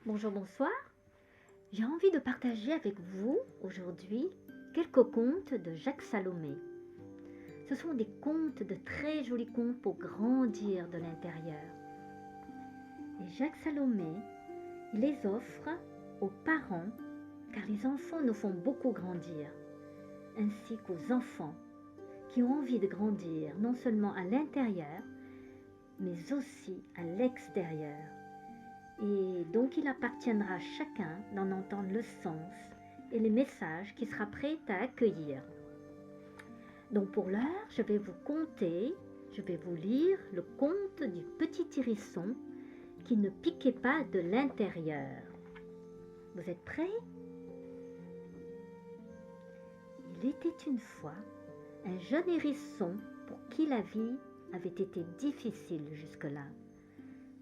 Bonjour, bonsoir. J'ai envie de partager avec vous aujourd'hui quelques contes de Jacques Salomé. Ce sont des contes, de très jolis contes pour grandir de l'intérieur. Et Jacques Salomé, il les offre aux parents car les enfants nous font beaucoup grandir, ainsi qu'aux enfants qui ont envie de grandir non seulement à l'intérieur, mais aussi à l'extérieur. Et donc il appartiendra à chacun d'en entendre le sens et les messages qu'il sera prêt à accueillir. Donc pour l'heure, je vais vous lire le conte du petit hérisson qui ne piquait pas de l'intérieur. Vous êtes prêts? Il était une fois un jeune hérisson pour qui la vie avait été difficile jusque-là.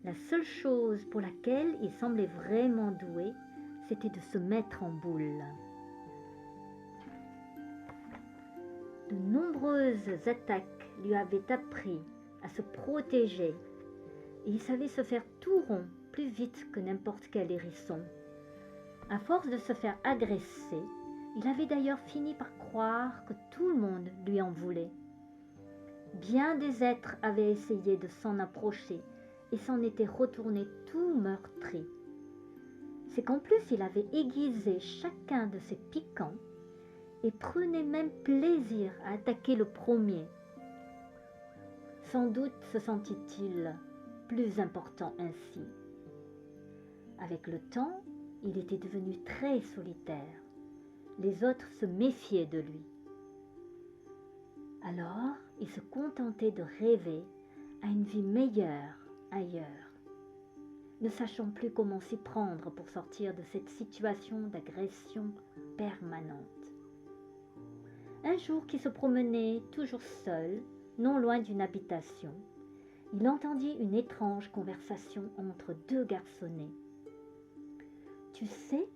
La seule chose pour laquelle il semblait vraiment doué, c'était de se mettre en boule. De nombreuses attaques lui avaient appris à se protéger et il savait se faire tout rond plus vite que n'importe quel hérisson. À force de se faire agresser, il avait d'ailleurs fini par croire que tout le monde lui en voulait. Bien des êtres avaient essayé de s'en approcher et s'en était retourné tout meurtri. C'est qu'en plus il avait aiguisé chacun de ses piquants et prenait même plaisir à attaquer le premier. Sans doute se sentit-il plus important ainsi. Avec le temps, il était devenu très solitaire. Les autres se méfiaient de lui. Alors, il se contentait de rêver à une vie meilleure ailleurs, ne sachant plus comment s'y prendre pour sortir de cette situation d'agression permanente. Un jour qu'il se promenait toujours seul, non loin d'une habitation, il entendit une étrange conversation entre deux garçonnets. « Tu sais,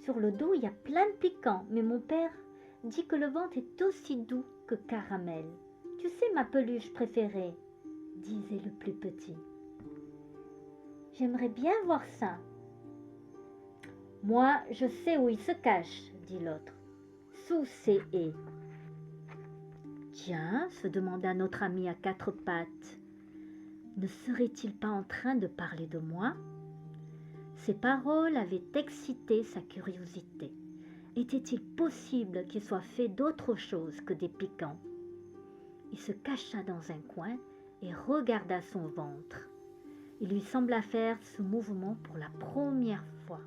sur le dos il y a plein de piquants, mais mon père dit que le ventre est aussi doux que caramel. Tu sais ma peluche préférée ?» disait le plus petit. « J'aimerais bien voir ça. »« Moi, je sais où il se cache, » dit l'autre, « sous ces haies. » « Tiens, se demanda notre ami à quatre pattes, ne serait-il pas en train de parler de moi? Ces paroles avaient excité sa curiosité. Était-il possible qu'il soit fait d'autre chose que des piquants? Il se cacha dans un coin et regarda son ventre. Il lui sembla faire ce mouvement pour la première fois.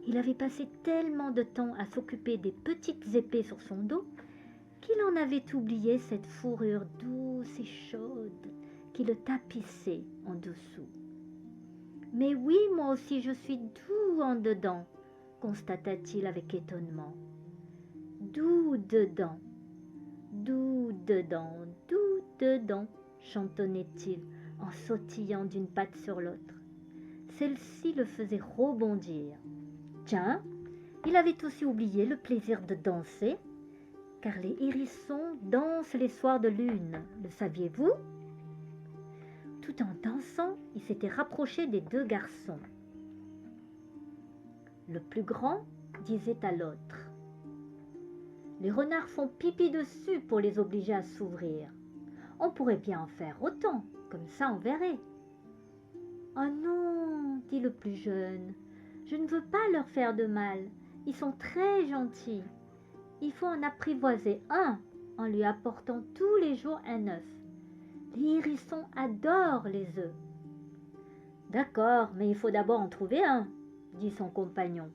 Il avait passé tellement de temps à s'occuper des petites épées sur son dos qu'il en avait oublié cette fourrure douce et chaude qui le tapissait en dessous. « Mais oui, moi aussi je suis doux en dedans, » constata-t-il avec étonnement. « Doux dedans, doux dedans, doux dedans, » chantonnait-il en sautillant d'une patte sur l'autre. Celle-ci le faisait rebondir. Tiens, il avait aussi oublié le plaisir de danser, car les hérissons dansent les soirs de lune, le saviez-vous? Tout en dansant, il s'était rapproché des deux garçons. Le plus grand disait à l'autre: « Les renards font pipi dessus pour les obliger à s'ouvrir. On pourrait bien en faire autant, comme ça on verrait. »« Oh non, dit le plus jeune, je ne veux pas leur faire de mal, ils sont très gentils. Il faut en apprivoiser un en lui apportant tous les jours un œuf. Les hérissons adorent les œufs. »« D'accord, mais il faut d'abord en trouver un, » dit son compagnon.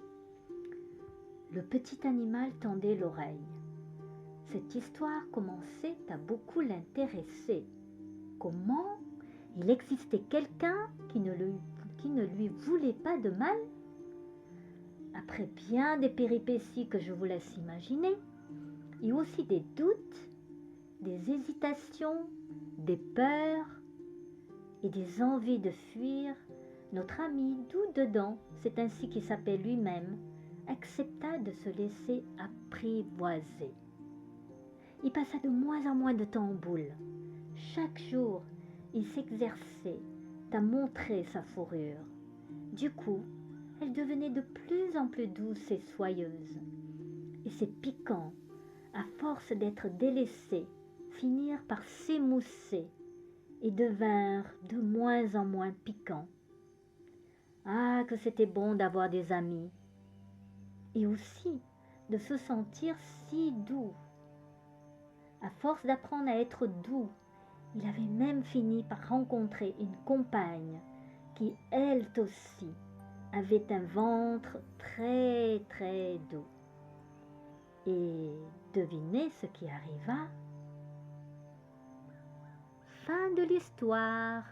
Le petit animal tendait l'oreille. Cette histoire commençait à beaucoup l'intéresser. Comment il existait quelqu'un qui ne lui voulait pas de mal? Après bien des péripéties que je vous laisse imaginer, et aussi des doutes, des hésitations, des peurs et des envies de fuir, notre ami doux dedans, c'est ainsi qu'il s'appelle lui-même, accepta de se laisser apprivoiser. Il passa de moins en moins de temps en boule. Chaque jour, il s'exerçait à montrer sa fourrure. Du coup, elle devenait de plus en plus douce et soyeuse. Et ces piquants, à force d'être délaissés, finirent par s'émousser et devinrent de moins en moins piquants. Ah, que c'était bon d'avoir des amis, et aussi de se sentir si doux. À force d'apprendre à être doux, il avait même fini par rencontrer une compagne qui, elle aussi, avait un ventre très très doux. Et devinez ce qui arriva? Fin de l'histoire.